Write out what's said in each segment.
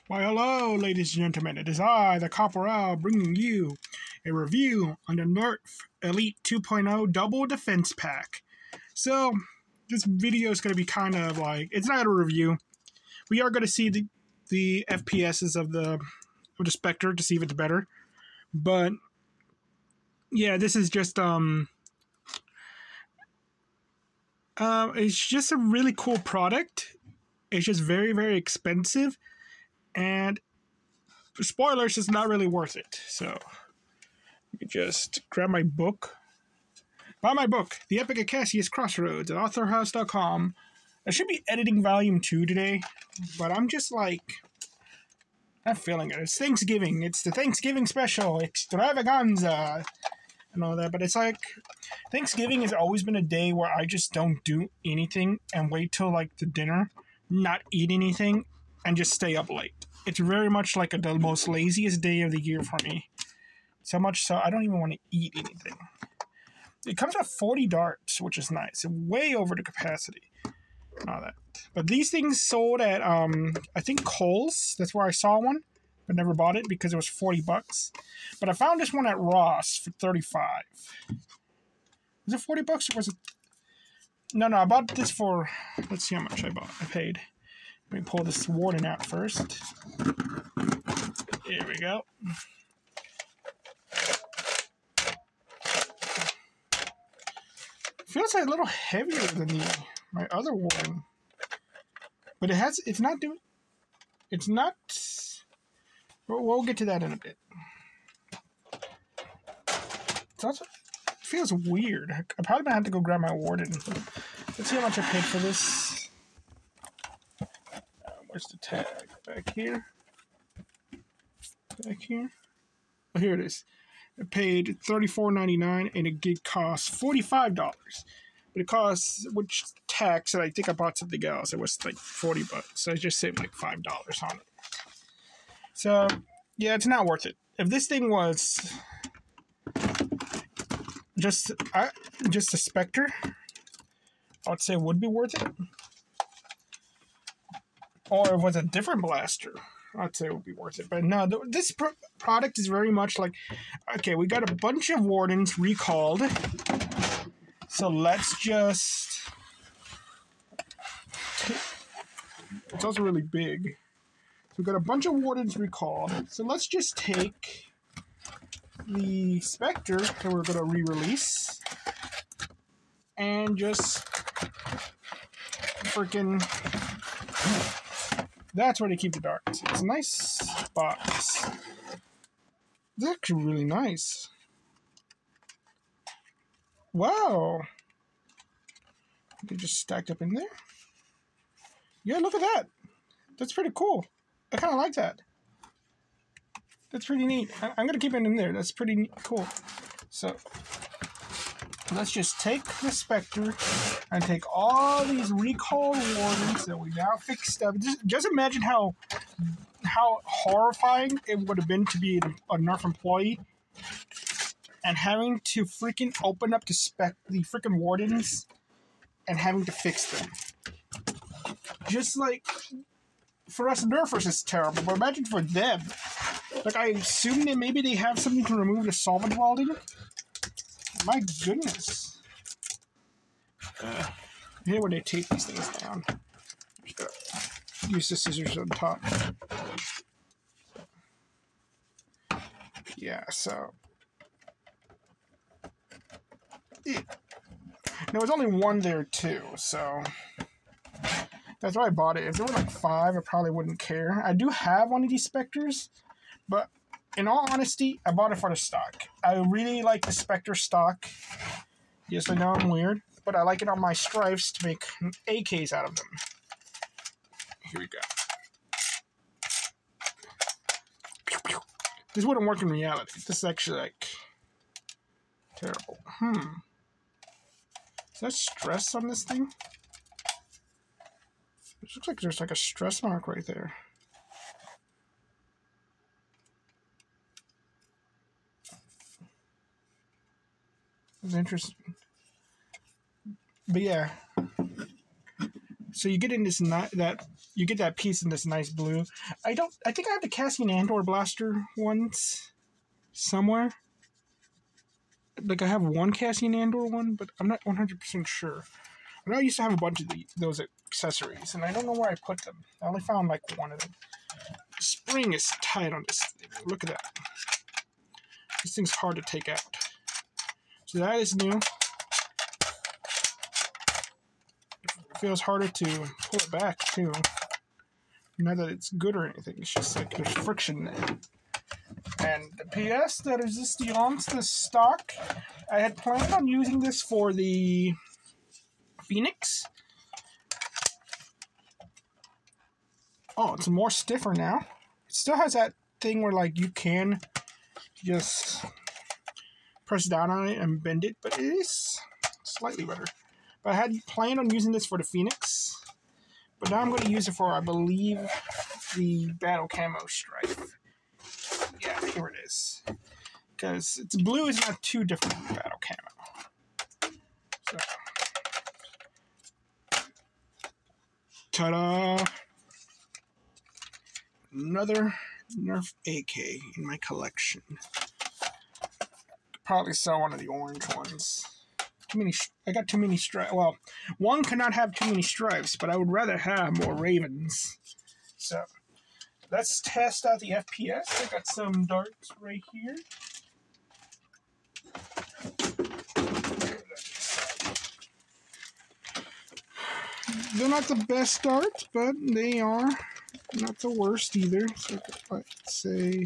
Why, hello, ladies and gentlemen. It is I, the Corporal, bringing you a review on the Nerf Elite 2.0 Double Defense Pack. So, this video is going to be kind of like, it's not a review. We are going to see the FPSs of the Specter to see if it's better. But, yeah, this is just, it's just a really cool product. It's just very, very expensive. And spoilers, it's not really worth it. So you can just grab my book. Buy my book, The Epic Acacius Crossroads, at authorhouse.com. I should be editing volume 2 today, but I'm just like, not feeling it. It's Thanksgiving. It's the Thanksgiving special, extravaganza, and all that. But it's like, Thanksgiving has always been a day where I just don't do anything and wait till like the dinner, not eat anything, and just stay up late. It's very much like the most laziest day of the year for me. So much so, I don't even want to eat anything. It comes with 40 darts, which is nice. Way over the capacity. All that. But these things sold at, I think Kohl's. That's where I saw one, but never bought it because it was 40 bucks. But I found this one at Ross for 35. Was it 40 bucks or was it? No, I bought this for, let's see how much I paid. Let me pull this warden out first. Here we go. Feels like a little heavier than my other warden. But it's not, we'll get to that in a bit. It also feels weird. I probably might have to go grab my warden. Let's see how much I paid for this. Where's the tag? Back here. Back here. Oh, here it is. I paid $34.99 and it cost $45. But it costs, which tax, and I think I bought something else. It was like 40 bucks. So I just saved like $5 on it. So, yeah, it's not worth it. If this thing was just a Specter, I would say it would be worth it. Or if it was a different blaster, I'd say it would be worth it. But no, this product is very much like, okay, we got a bunch of wardens recalled. So let's just... It's also really big. So we got a bunch of wardens recalled. So let's just take the Specter that we're going to re-release and just freaking... That's where they keep the darts. It's a nice box. It's actually really nice. Wow. They just stacked up in there. Yeah, look at that. That's pretty cool. I kind of like that. That's pretty neat. I'm going to keep it in there. That's pretty cool. So, let's just take the Specter and take all these recall wardens that we now fixed up. Just imagine how horrifying it would have been to be a Nerf employee and having to freaking open up the freaking wardens and having to fix them. Just like, for us Nerfers it's terrible, but imagine for them. Like, I assume that maybe they have something to remove the solvent welding. My goodness. Here where they tape these things down. Use the scissors on top. Yeah, so. Yeah. There was only one there too, so. That's why I bought it. If there were like 5, I probably wouldn't care. I do have one of these Specters, but in all honesty, I bought it for the stock. I really like the Specter stock. Yes, I know I'm weird, but I like it on my stripes to make AKs out of them. Here we go. This wouldn't work in reality. This is actually like terrible. Is that stress on this thing? It looks like there's like a stress mark right there. It's interesting. But yeah. So you get in this you get that piece in this nice blue. I think I have the Cassian Andor blaster ones somewhere. Like I have one Cassian Andor one, but I'm not 100% sure. I know I used to have a bunch of those accessories, and I don't know where I put them. I only found like one of them. The spring is tight on this thing. Look at that. This thing's hard to take out. So that is new. It feels harder to pull it back too. Not that it's good or anything. It's just like there's friction there. And the PS that Resistance, the stock, I had planned on using this for the Phoenix. Oh, it's more stiffer now. It still has that thing where like you can just press down on it and bend it, but it is slightly better. But I had planned on using this for the Phoenix, but now I'm going to use it for, I believe, the Battle Camo Stripe. Yeah, here it is. Because its blue is not too different from Battle Camo. So, ta-da! Another Nerf AK in my collection. Probably sell one of the orange ones. I got too many stripes. Well, one cannot have too many stripes, but I would rather have more ravens. So, let's test out the FPS. I got some darts right here. They're not the best darts, but they are not the worst either. So, let's say,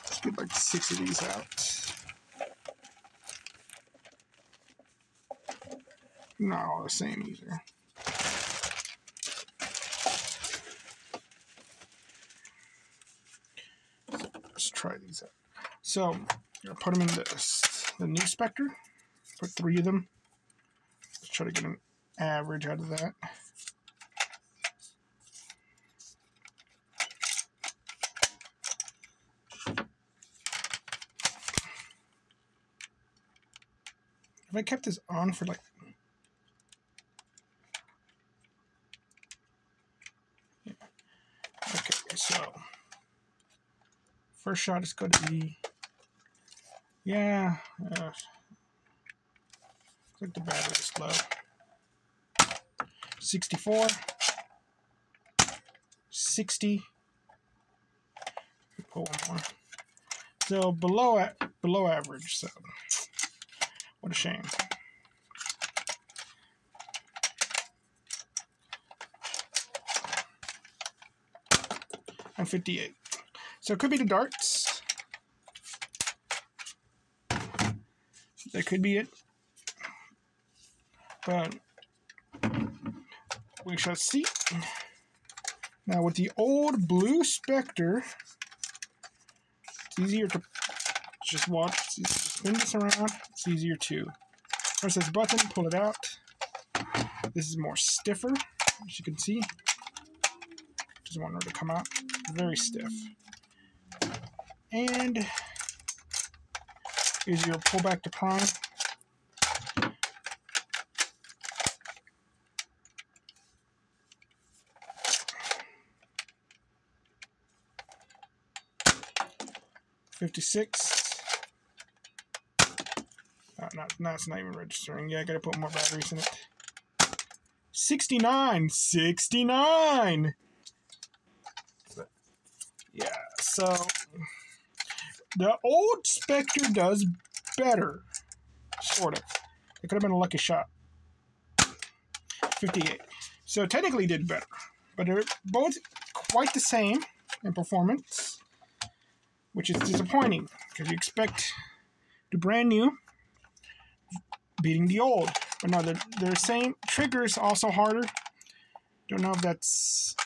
let's get like 6 of these out. Not all the same either. So let's try these out. So I'm gonna put them in the new Specter. Put 3 of them. Let's try to get an average out of that. If I kept this on for like so, first shot is going to be, yeah, looks like the battery is low. 64, 60, pull one more. So below average, so what a shame. And 58. So it could be the darts. That could be it. But we shall see. Now with the old blue Specter, it's easier to just watch. It's easier to spin this around. It's easier to press this button, pull it out. This is more stiffer, as you can see. Doesn't want her to come out. Very stiff. And here's your pull back to prime. $56. No, it's not even registering. Yeah, I gotta put more batteries in it. 69. 69. Yeah, so the old Specter does better, sort of. It could have been a lucky shot. 58. So technically did better, but they're both quite the same in performance, which is disappointing because you expect the brand new beating the old. But no, they're the same. Trigger is also harder. Don't know if that's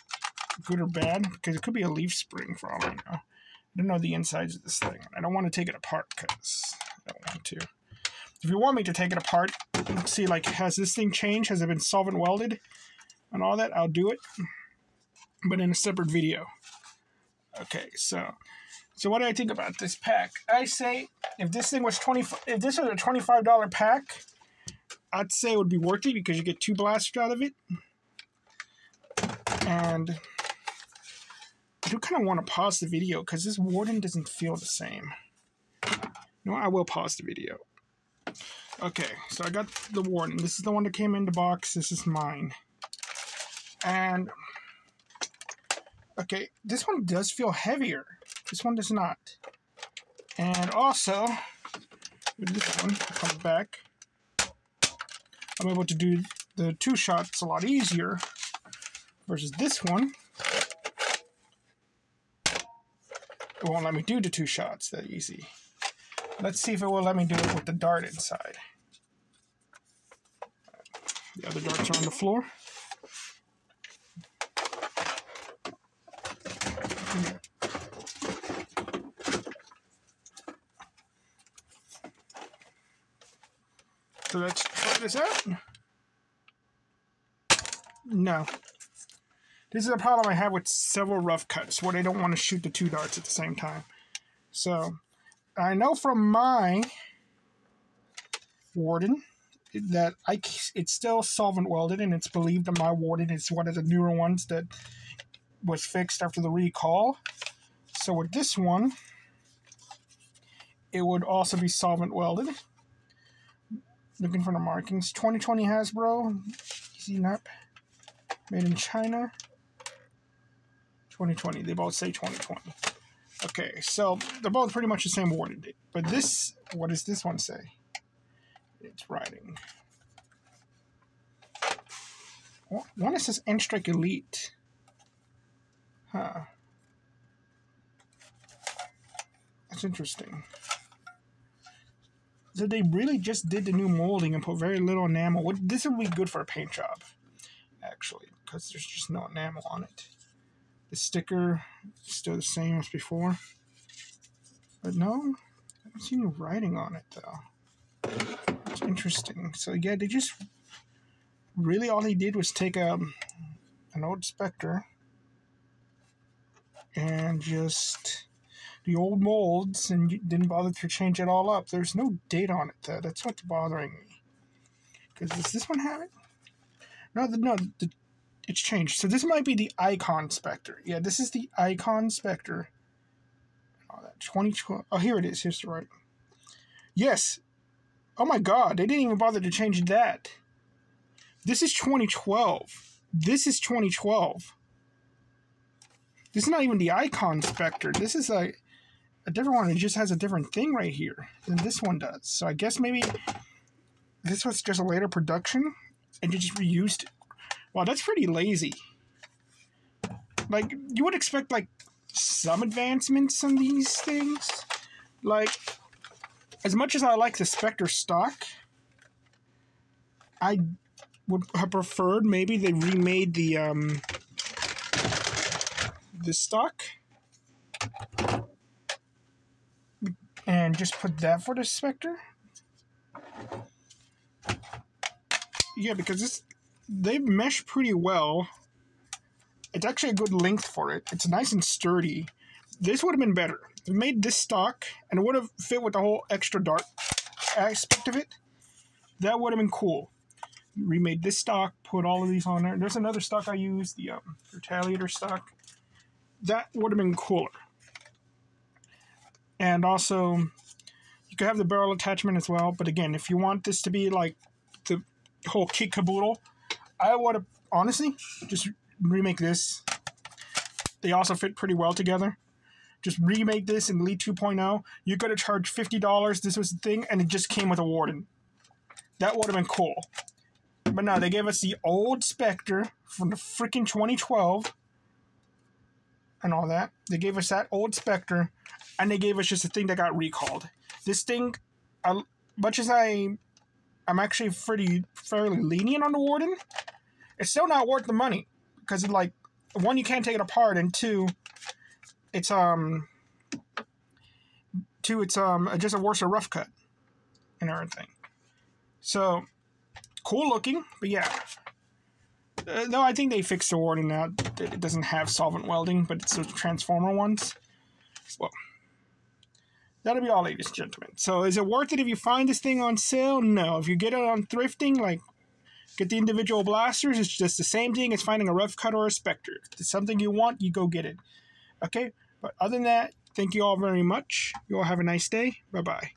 good or bad, because it could be a leaf spring for all I know. I don't know the insides of this thing. I don't want to take it apart because I don't want to. If you want me to take it apart and see, like, has this thing changed? Has it been solvent welded and all that? I'll do it, but in a separate video. Okay, so what do I think about this pack? I say if this thing was if this was a $25 pack, I'd say it would be worth it because you get 2 blasters out of it. And I do kind of want to pause the video because this warden doesn't feel the same. No, I will pause the video. Okay, so I got the warden. This is the one that came in the box. This is mine. And, okay, this one does feel heavier. This one does not. And also, with this one, comes back. I'm able to do the 2 shots a lot easier versus this one. It won't let me do the 2 shots that easy. Let's see if it will let me do it with the dart inside. The other darts are on the floor. So let's try this out. No. This is a problem I have with several rough cuts where they don't want to shoot the 2 darts at the same time. So, I know from my warden that it's still solvent welded, and it's believed that my warden is one of the newer ones that was fixed after the recall. So with this one, it would also be solvent welded. Looking for the markings. 2020 Hasbro, easy nap, made in China. 2020, they both say 2020. Okay, so they're both pretty much the same warden date. But this, what does this one say? It's writing. One it says Nerf Elite. Huh. That's interesting. So they really just did the new molding and put very little enamel. This would be good for a paint job, actually, because there's just no enamel on it. The sticker is still the same as before. But no, I don't see any writing on it, though. It's interesting. So, yeah, they just... Really, all they did was take an old Specter and just the old molds and didn't bother to change it all up. There's no date on it, though. That's what's bothering me. Because does this one have it? No, it's changed. So this might be the Icon Specter. Yeah, this is the Icon Specter. Oh, that 2012. Oh, here it is. Here's the right. Yes. Oh my God, they didn't even bother to change that. This is 2012. This is 2012. This is not even the Icon Specter. This is a different one. It just has a different thing right here than this one does. So I guess maybe this was just a later production and you just reused it. Wow, that's pretty lazy. Like, you would expect, like, some advancements on these things. Like, as much as I like the Specter stock, I would have preferred maybe they remade the stock and just put that for the Specter. Yeah, because they mesh pretty well. It's actually a good length for it. It's nice and sturdy. This would have been better. They made this stock, and it would have fit with the whole extra dart aspect of it. That would have been cool. Remade this stock, put all of these on there. There's another stock I use, the Retaliator stock. That would have been cooler. And also, you could have the barrel attachment as well. But again, if you want this to be like the whole kit caboodle, I would have, honestly, just remake this. They also fit pretty well together. Just remake this in Elite 2.0. You could have charged $50. This was the thing, and it just came with a warden. That would have been cool. But no, they gave us the old Specter from the freaking 2012 and all that. They gave us that old Specter, and they gave us just a thing that got recalled. This thing, much as I'm actually fairly lenient on the warden, it's still not worth the money because, like, one, you can't take it apart, and two, it's just a worse rough cut and everything. So cool looking, but yeah. No, I think they fixed the warden now. It doesn't have solvent welding, but it's the transformer ones. Well, That'll be all, ladies and gentlemen. So is it worth it if you find this thing on sale? No. If you get it on thrifting, like get the individual blasters, it's just the same thing as finding a rough cut or a Specter. If it's something you want, you go get it. Okay? But other than that, thank you all very much. You all have a nice day. Bye-bye.